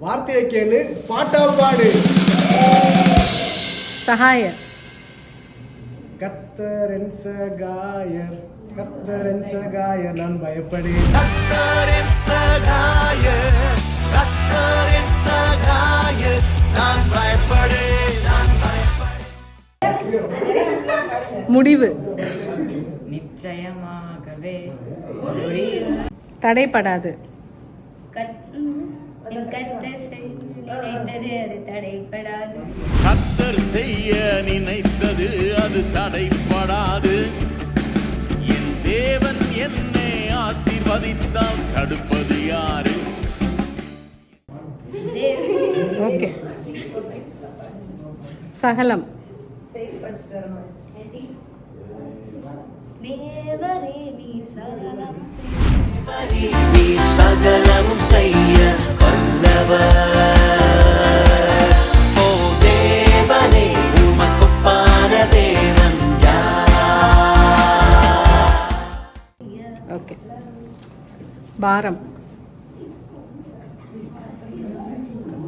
வார்த்தையை கேளு, பாட்டா பாடு. சகாயர். கர்த்தரின் சகாயர், கர்த்தரின் சகாயர், நான் பயப்படேன். கர்த்தரின் சகாயர், கர்த்தரின் சகாயர், நான் பயப்படேன், நான் பயப்படேன். முடிவு. நிச்சயமாகவே தடைப்படாது. நினைத்தது அது தடைப்படாது. கர்த்தர் செய்ய நினைத்தது அது தடைப்படாது. என் தேவன் என்னை ஆசீர்வதித்தால் தடுப்பது யாரு? ஓகே. சகலம். தேவரே நீ சகலம் நீ சகலமும் செய்ய வல்லவர். ஓ தேவனே, உமக்குப்பான தேவன் யார்? ஓகே. பாரம்.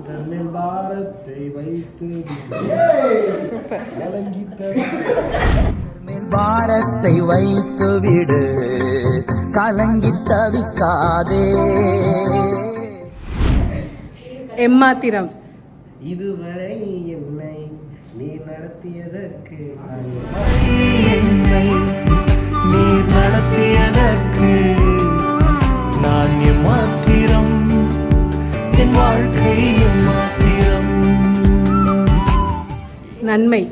தன்னில் பாரத்தை வைத்து சூப்பர். பாரத்தை வைத்து விடு, கலங்கி தவிக்காதே. எம்மாத்திரம். இதுவரை என்னை நீ நடத்தியதற்கு என்னை நீ நடத்தியதற்கு நான் எம்மாத்திரம், என் வாழ்க்கை எம்மாத்திரம். நன்மை.